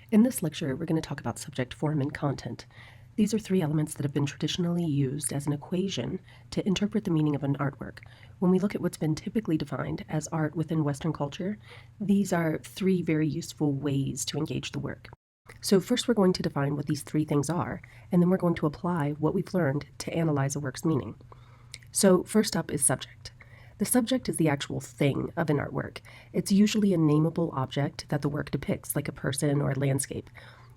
In this lecture, we're going to talk about subject, form, and content. These are three elements that have been traditionally used as an equation to interpret the meaning of an artwork. When we look at what's been typically defined as art within Western culture, these are three very useful ways to engage the work. So first we're going to define what these three things are, and then we're going to apply what we've learned to analyze a work's meaning. So first up is subject. The subject is the actual thing of an artwork. It's usually a nameable object that the work depicts, like a person or a landscape.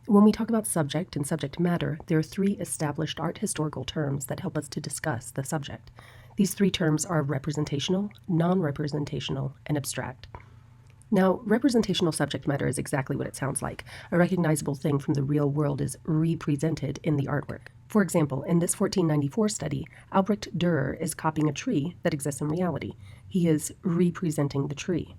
When we talk about subject and subject matter, there are three established art historical terms that help us to discuss the subject. These three terms are representational, non-representational, and abstract. Now, representational subject matter is exactly what it sounds like. A recognizable thing from the real world is represented in the artwork. For example, in this 1494 study, Albrecht Dürer is copying a tree that exists in reality. He is representing the tree.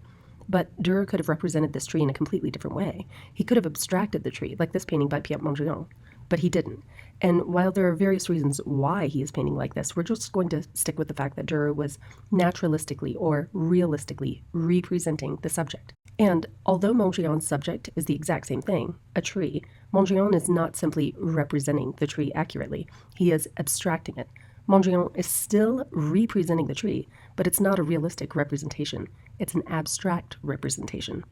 But Dürer could have represented this tree in a completely different way. He could have abstracted the tree, like this painting by Pierre Mondrian, but he didn't. And while there are various reasons why he is painting like this, we're just going to stick with the fact that Dürer was naturalistically or realistically representing the subject. And although Mondrian's subject is the exact same thing, a tree, Mondrian is not simply representing the tree accurately. He is abstracting it. Mondrian is still representing the tree, but it's not a realistic representation. It's an abstract representation.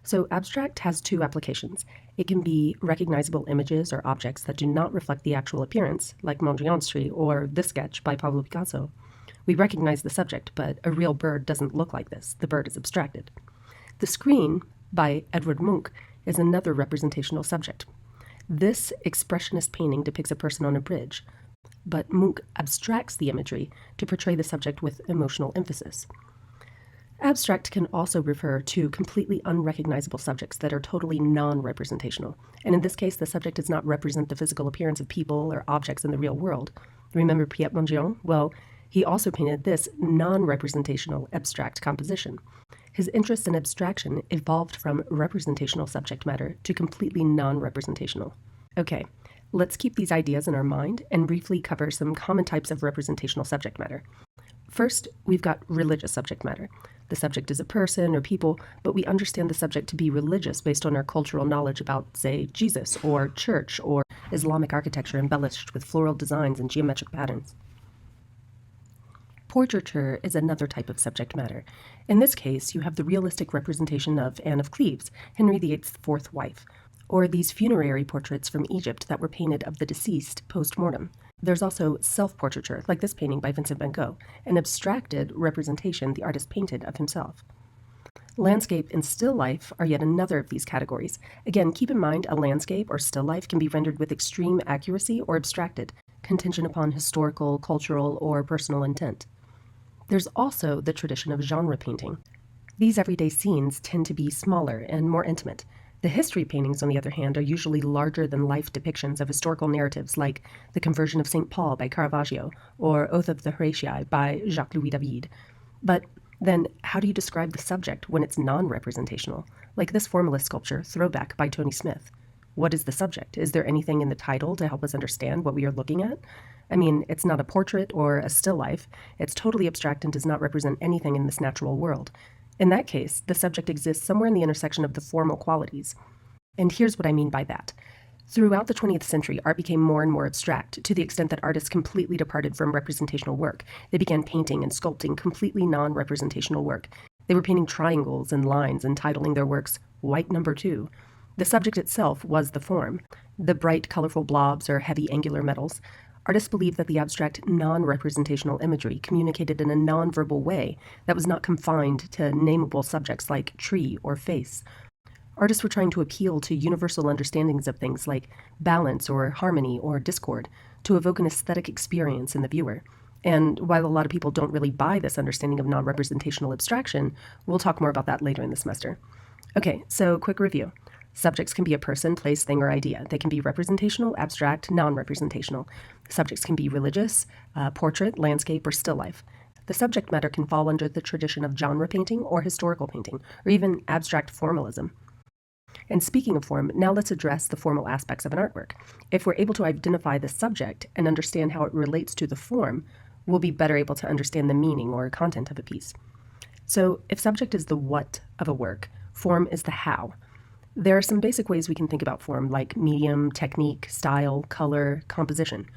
So abstract has two applications. It can be recognizable images or objects that do not reflect the actual appearance, like Mondrian's tree or this sketch by Pablo Picasso. We recognize the subject, but a real bird doesn't look like this. The bird is abstracted. The Screen by Edvard Munch is another representational subject. This expressionist painting depicts a person on a bridge, but Munch abstracts the imagery to portray the subject with emotional emphasis. Abstract can also refer to completely unrecognizable subjects that are totally non-representational, and in this case the subject does not represent the physical appearance of people or objects in the real world. Remember Pierre Mondrian? Well, he also painted this non-representational abstract composition. His interest in abstraction evolved from representational subject matter to completely non-representational. Okay, let's keep these ideas in our mind and briefly cover some common types of representational subject matter. First, we've got religious subject matter. The subject is a person or people, but we understand the subject to be religious based on our cultural knowledge about, say, Jesus or church or Islamic architecture embellished with floral designs and geometric patterns. Portraiture is another type of subject matter. In this case, you have the realistic representation of Anne of Cleves, Henry VIII's fourth wife, or these funerary portraits from Egypt that were painted of the deceased post-mortem. There's also self-portraiture, like this painting by Vincent van Gogh, an abstracted representation the artist painted of himself. Landscape and still life are yet another of these categories. Again, keep in mind a landscape or still life can be rendered with extreme accuracy or abstracted, contingent upon historical, cultural, or personal intent. There's also the tradition of genre painting. These everyday scenes tend to be smaller and more intimate. The history paintings, on the other hand, are usually larger-than-life depictions of historical narratives like The Conversion of St. Paul by Caravaggio or Oath of the Horatii by Jacques-Louis David. But then, how do you describe the subject when it's non-representational, like this formalist sculpture, Throwback by Tony Smith? What is the subject? Is there anything in the title to help us understand what we are looking at? I mean, it's not a portrait or a still life. It's totally abstract and does not represent anything in this natural world. In that case, the subject exists somewhere in the intersection of the formal qualities. And here's what I mean by that. Throughout the 20th century, art became more and more abstract, to the extent that artists completely departed from representational work. They began painting and sculpting completely non-representational work. They were painting triangles and lines and titling their works White Number 2. The subject itself was the form. The bright, colorful blobs or heavy angular metals. Artists believed that the abstract non-representational imagery communicated in a non-verbal way that was not confined to nameable subjects like tree or face. Artists were trying to appeal to universal understandings of things like balance or harmony or discord to evoke an aesthetic experience in the viewer. And while a lot of people don't really buy this understanding of non-representational abstraction, we'll talk more about that later in the semester. Okay, so quick review. Subjects can be a person, place, thing, or idea. They can be representational, abstract, non-representational. Subjects can be religious, portrait, landscape, or still life. The subject matter can fall under the tradition of genre painting or historical painting, or even abstract formalism. And speaking of form, now let's address the formal aspects of an artwork. If we're able to identify the subject and understand how it relates to the form, we'll be better able to understand the meaning or content of a piece. So if subject is the what of a work, form is the how. There are some basic ways we can think about form, like medium, technique, style, color, composition.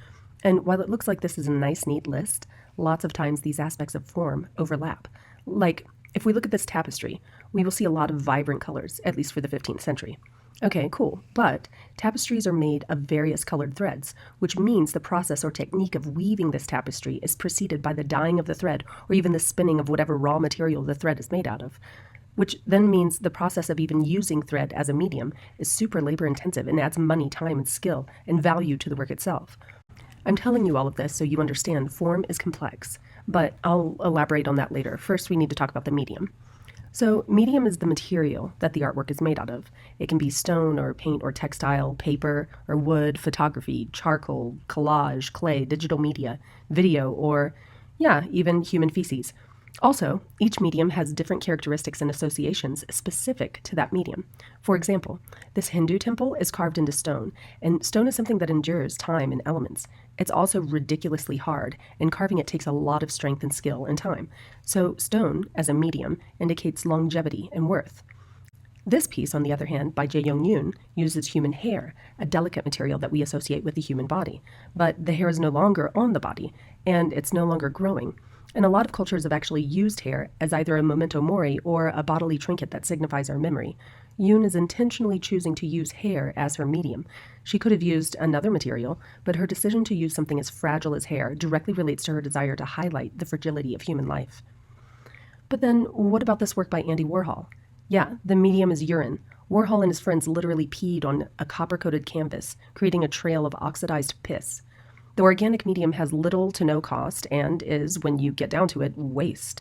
And while it looks like this is a nice, neat list, lots of times these aspects of form overlap. Like, if we look at this tapestry, we will see a lot of vibrant colors, at least for the 15th century. Okay, cool, but tapestries are made of various colored threads, which means the process or technique of weaving this tapestry is preceded by the dyeing of the thread or even the spinning of whatever raw material the thread is made out of, which then means the process of even using thread as a medium is super labor intensive and adds money, time, and skill and value to the work itself. I'm telling you all of this so you understand form is complex, but I'll elaborate on that later. First, we need to talk about the medium. So, medium is the material that the artwork is made out of. It can be stone or paint or textile, paper or wood, photography, charcoal, collage, clay, digital media, video, or, even human feces. Also, each medium has different characteristics and associations specific to that medium. For example, this Hindu temple is carved into stone, and stone is something that endures time and elements. It's also ridiculously hard, and carving it takes a lot of strength and skill and time. So stone, as a medium, indicates longevity and worth. This piece, on the other hand, by Jae Young-yoon, uses human hair, a delicate material that we associate with the human body. But the hair is no longer on the body, and it's no longer growing. And a lot of cultures have actually used hair as either a memento mori or a bodily trinket that signifies our memory. Yoon is intentionally choosing to use hair as her medium. She could have used another material, but her decision to use something as fragile as hair directly relates to her desire to highlight the fragility of human life. But then, what about this work by Andy Warhol? Yeah, the medium is urine. Warhol and his friends literally peed on a copper-coated canvas, creating a trail of oxidized piss. The organic medium has little to no cost and is, when you get down to it, waste.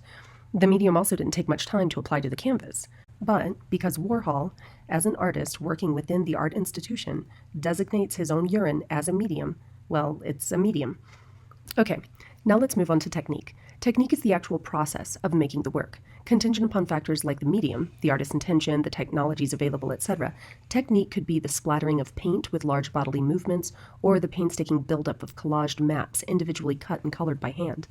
The medium also didn't take much time to apply to the canvas. But because Warhol, as an artist working within the art institution, designates his own urine as a medium, well, it's a medium. Okay, now let's move on to technique. Technique is the actual process of making the work. Contingent upon factors like the medium, the artist's intention, the technologies available, etc., technique could be the splattering of paint with large bodily movements, or the painstaking buildup of collaged maps individually cut and colored by hand.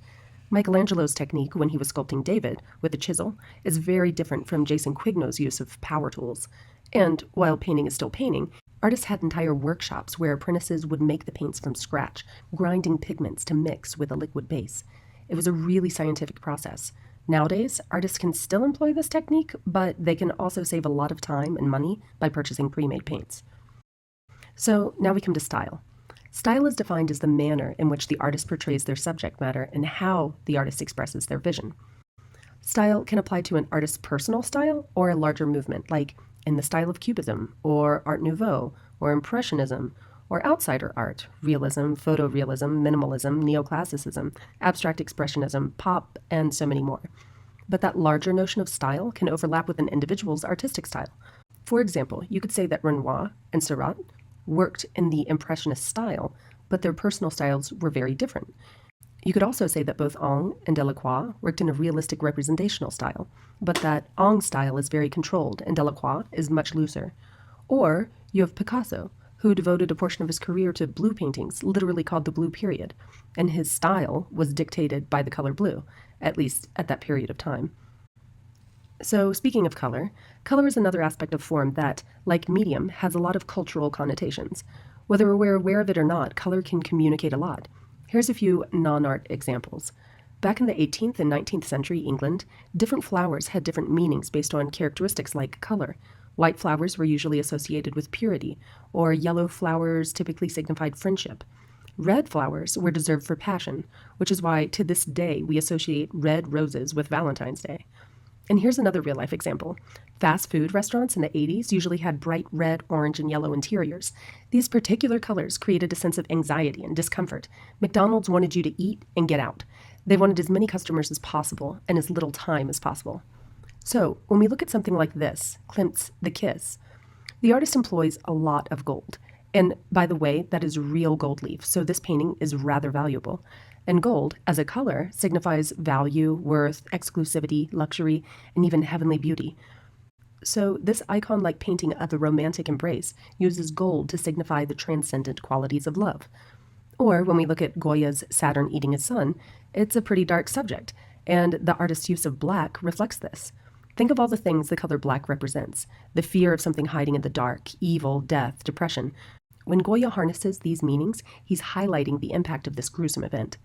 Michelangelo's technique when he was sculpting David with a chisel is very different from Jason Quignow's use of power tools. And while painting is still painting, artists had entire workshops where apprentices would make the paints from scratch, grinding pigments to mix with a liquid base. It was a really scientific process. Nowadays, artists can still employ this technique, but they can also save a lot of time and money by purchasing pre-made paints. So now we come to style. Style is defined as the manner in which the artist portrays their subject matter and how the artist expresses their vision. Style can apply to an artist's personal style or a larger movement, like in the style of Cubism, or Art Nouveau, or Impressionism, or outsider art, realism, photorealism, minimalism, neoclassicism, abstract expressionism, pop, and so many more. But that larger notion of style can overlap with an individual's artistic style. For example, you could say that Renoir and Seurat worked in the Impressionist style, but their personal styles were very different. You could also say that both Ingres and Delacroix worked in a realistic representational style, but that Ingres' style is very controlled and Delacroix is much looser. Or you have Picasso, who devoted a portion of his career to blue paintings, literally called the Blue Period, and his style was dictated by the color blue, at least at that period of time. So speaking of color, color is another aspect of form that, like medium, has a lot of cultural connotations. Whether we're aware of it or not, color can communicate a lot. Here's a few non-art examples. Back in the 18th and 19th century England, different flowers had different meanings based on characteristics like color. White flowers were usually associated with purity, or yellow flowers typically signified friendship. Red flowers were reserved for passion, which is why to this day we associate red roses with Valentine's Day. And here's another real-life example. Fast food restaurants in the 80s usually had bright red, orange, and yellow interiors. These particular colors created a sense of anxiety and discomfort. McDonald's wanted you to eat and get out. They wanted as many customers as possible and as little time as possible. So, when we look at something like this, Klimt's The Kiss, the artist employs a lot of gold. And by the way, that is real gold leaf, so this painting is rather valuable. And gold, as a color, signifies value, worth, exclusivity, luxury, and even heavenly beauty. So this icon-like painting of a romantic embrace uses gold to signify the transcendent qualities of love. Or when we look at Goya's Saturn eating his son, it's a pretty dark subject, and the artist's use of black reflects this. Think of all the things the color black represents: the fear of something hiding in the dark, evil, death, depression. When Goya harnesses these meanings, he's highlighting the impact of this gruesome event.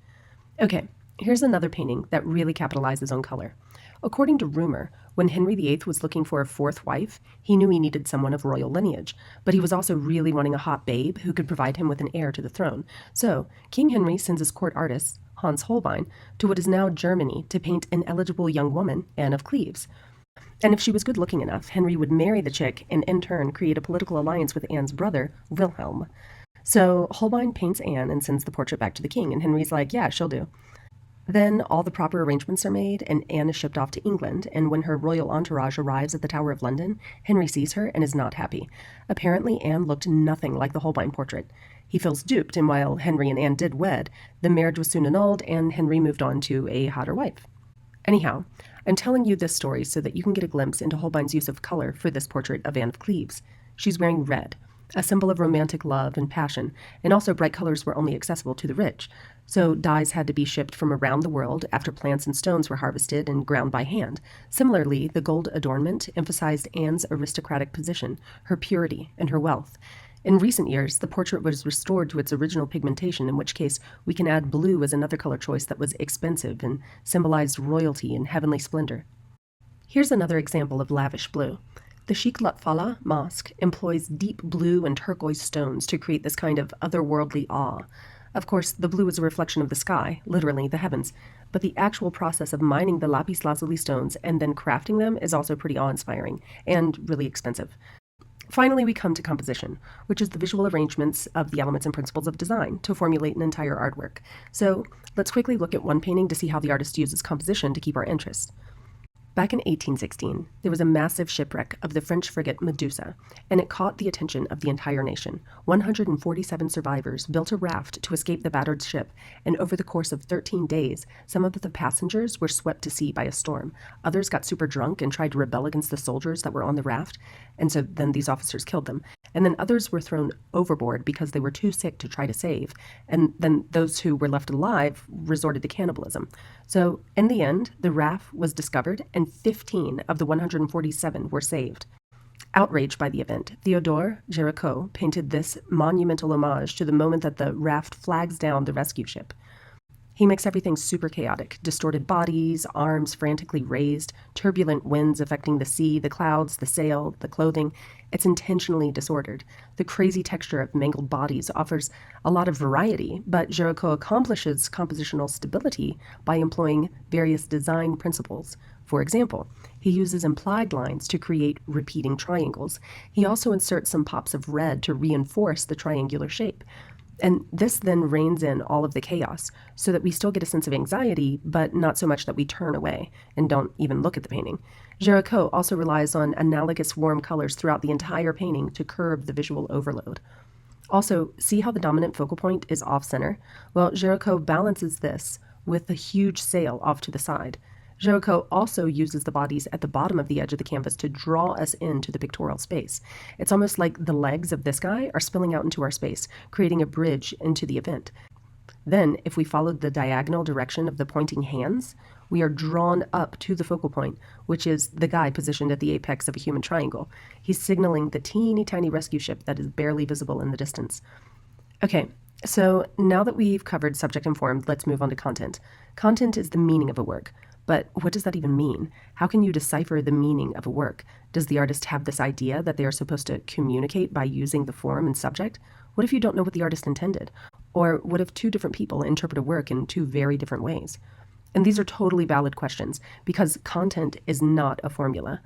Okay, here's another painting that really capitalizes on color. According to rumor, when Henry VIII was looking for a fourth wife, he knew he needed someone of royal lineage, but he was also really wanting a hot babe who could provide him with an heir to the throne. So, King Henry sends his court artist, Hans Holbein, to what is now Germany to paint an eligible young woman, Anne of Cleves. And if she was good looking enough, Henry would marry the chick and in turn create a political alliance with Anne's brother, Wilhelm. So Holbein paints Anne and sends the portrait back to the king, and Henry's like, yeah, she'll do. Then all the proper arrangements are made, and Anne is shipped off to England, and when her royal entourage arrives at the Tower of London, Henry sees her and is not happy. Apparently, Anne looked nothing like the Holbein portrait. He feels duped, and while Henry and Anne did wed, the marriage was soon annulled, and Henry moved on to a hotter wife. Anyhow, I'm telling you this story so that you can get a glimpse into Holbein's use of color for this portrait of Anne of Cleves. She's wearing red, a symbol of romantic love and passion, and also bright colors were only accessible to the rich. So dyes had to be shipped from around the world after plants and stones were harvested and ground by hand. Similarly, the gold adornment emphasized Anne's aristocratic position, her purity, and her wealth. In recent years, the portrait was restored to its original pigmentation, in which case we can add blue as another color choice that was expensive and symbolized royalty and heavenly splendor. Here's another example of lavish blue. The Sheikh Latfala Mosque employs deep blue and turquoise stones to create this kind of otherworldly awe. Of course, the blue is a reflection of the sky, literally the heavens, but the actual process of mining the lapis lazuli stones and then crafting them is also pretty awe-inspiring and really expensive. Finally, we come to composition, which is the visual arrangements of the elements and principles of design to formulate an entire artwork. So let's quickly look at one painting to see how the artist uses composition to keep our interest. Back in 1816, there was a massive shipwreck of the French frigate Medusa, and it caught the attention of the entire nation. 147 survivors built a raft to escape the battered ship, and over the course of 13 days, some of the passengers were swept to sea by a storm. Others got super drunk and tried to rebel against the soldiers that were on the raft, and so then these officers killed them. And then others were thrown overboard because they were too sick to try to save, and then those who were left alive resorted to cannibalism. So in the end, the raft was discovered, and 15 of the 147 were saved. Outraged by the event, Theodore Géricault painted this monumental homage to the moment that the raft flags down the rescue ship. He makes everything super chaotic: distorted bodies, arms frantically raised, turbulent winds affecting the sea, the clouds, the sail, the clothing. It's intentionally disordered. The crazy texture of mangled bodies offers a lot of variety, but Géricault accomplishes compositional stability by employing various design principles. For example, he uses implied lines to create repeating triangles. He also inserts some pops of red to reinforce the triangular shape. And this then reins in all of the chaos so that we still get a sense of anxiety, but not so much that we turn away and don't even look at the painting. Géricault also relies on analogous warm colors throughout the entire painting to curb the visual overload. Also, see how the dominant focal point is off-center? Well, Géricault balances this with a huge sail off to the side. Géricault also uses the bodies at the bottom of the edge of the canvas to draw us into the pictorial space. It's almost like the legs of this guy are spilling out into our space, creating a bridge into the event. Then, if we followed the diagonal direction of the pointing hands, we are drawn up to the focal point, which is the guy positioned at the apex of a human triangle. He's signaling the teeny tiny rescue ship that is barely visible in the distance. Okay, so now that we've covered subject and form, let's move on to content. Content is the meaning of a work. But what does that even mean? How can you decipher the meaning of a work? Does the artist have this idea that they are supposed to communicate by using the form and subject? What if you don't know what the artist intended? Or what if two different people interpret a work in two very different ways? And these are totally valid questions because content is not a formula.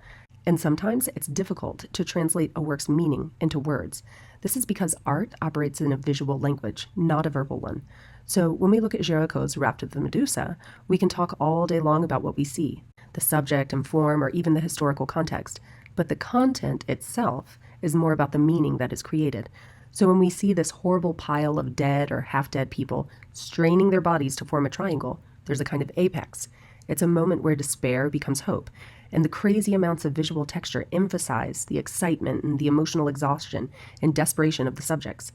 And sometimes it's difficult to translate a work's meaning into words. This is because art operates in a visual language, not a verbal one. So when we look at Géricault's Raft of the Medusa, we can talk all day long about what we see, the subject and form, or even the historical context. But the content itself is more about the meaning that is created. So when we see this horrible pile of dead or half-dead people straining their bodies to form a triangle, there's a kind of apex. It's a moment where despair becomes hope. And the crazy amounts of visual texture emphasize the excitement and the emotional exhaustion and desperation of the subjects.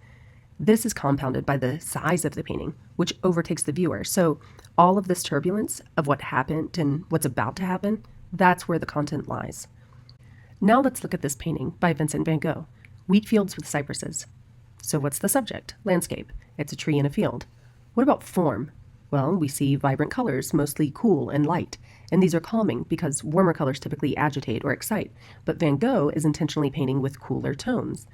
This is compounded by the size of the painting, which overtakes the viewer. So all of this turbulence of what happened and what's about to happen That's where the content lies. Now let's look at this painting by Vincent van Gogh, Wheat Fields with Cypresses. So what's the subject? Landscape. It's a tree in a field. What about form? Well, we see vibrant colors, mostly cool and light, and these are calming because warmer colors typically agitate or excite, but Van Gogh is intentionally painting with cooler tones.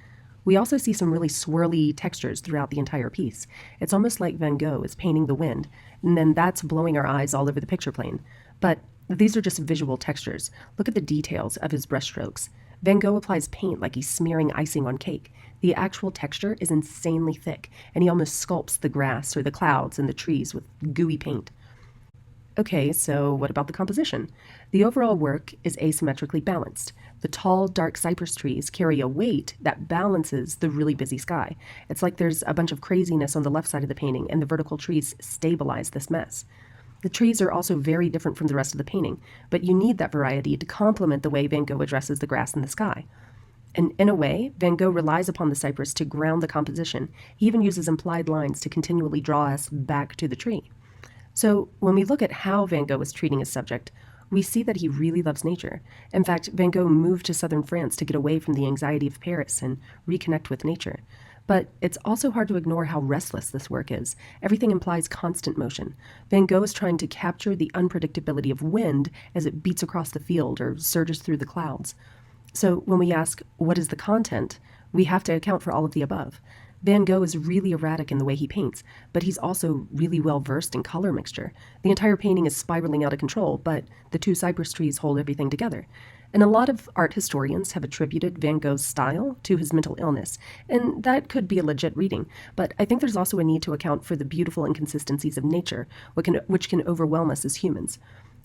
We also see some really swirly textures throughout the entire piece. It's almost like Van Gogh is painting the wind, and then that's blowing our eyes all over the picture plane. But these are just visual textures. Look at the details of his brushstrokes. Van Gogh applies paint like he's smearing icing on cake. The actual texture is insanely thick, and he almost sculpts the grass or the clouds and the trees with gooey paint. Okay, so what about the composition? The overall work is asymmetrically balanced. The tall, dark cypress trees carry a weight that balances the really busy sky. It's like there's a bunch of craziness on the left side of the painting, and the vertical trees stabilize this mess. The trees are also very different from the rest of the painting, but you need that variety to complement the way Van Gogh addresses the grass and the sky. And in a way, Van Gogh relies upon the cypress to ground the composition. He even uses implied lines to continually draw us back to the tree. So when we look at how Van Gogh is treating his subject, we see that he really loves nature. In fact, Van Gogh moved to southern France to get away from the anxiety of Paris and reconnect with nature. But it's also hard to ignore how restless this work is. Everything implies constant motion. Van Gogh is trying to capture the unpredictability of wind as it beats across the field or surges through the clouds. So when we ask, what is the content, we have to account for all of the above. Van Gogh is really erratic in the way he paints, but he's also really well versed in color mixture. The entire painting is spiraling out of control, but the two cypress trees hold everything together. And a lot of art historians have attributed Van Gogh's style to his mental illness, and that could be a legit reading. But I think there's also a need to account for the beautiful inconsistencies of nature, which can overwhelm us as humans.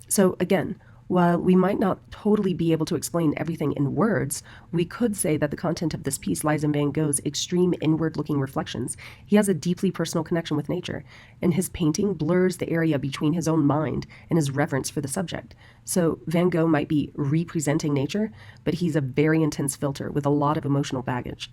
So again, while we might not totally be able to explain everything in words, we could say that the content of this piece lies in Van Gogh's extreme inward-looking reflections. He has a deeply personal connection with nature, and his painting blurs the area between his own mind and his reverence for the subject. So Van Gogh might be representing nature, but he's a very intense filter with a lot of emotional baggage.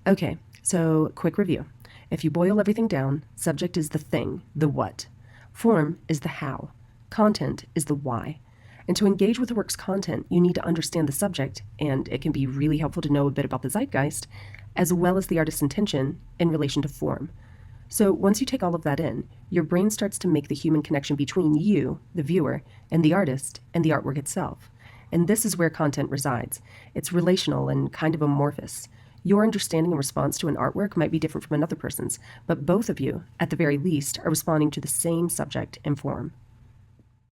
Okay, so quick review. If you boil everything down, subject is the thing, the what. Form is the how. Content is the why. And to engage with the work's content, you need to understand the subject, and it can be really helpful to know a bit about the zeitgeist, as well as the artist's intention in relation to form. So once you take all of that in, your brain starts to make the human connection between you, the viewer, and the artist, and the artwork itself. And this is where content resides. It's relational and kind of amorphous. Your understanding and response to an artwork might be different from another person's, but both of you, at the very least, are responding to the same subject and form.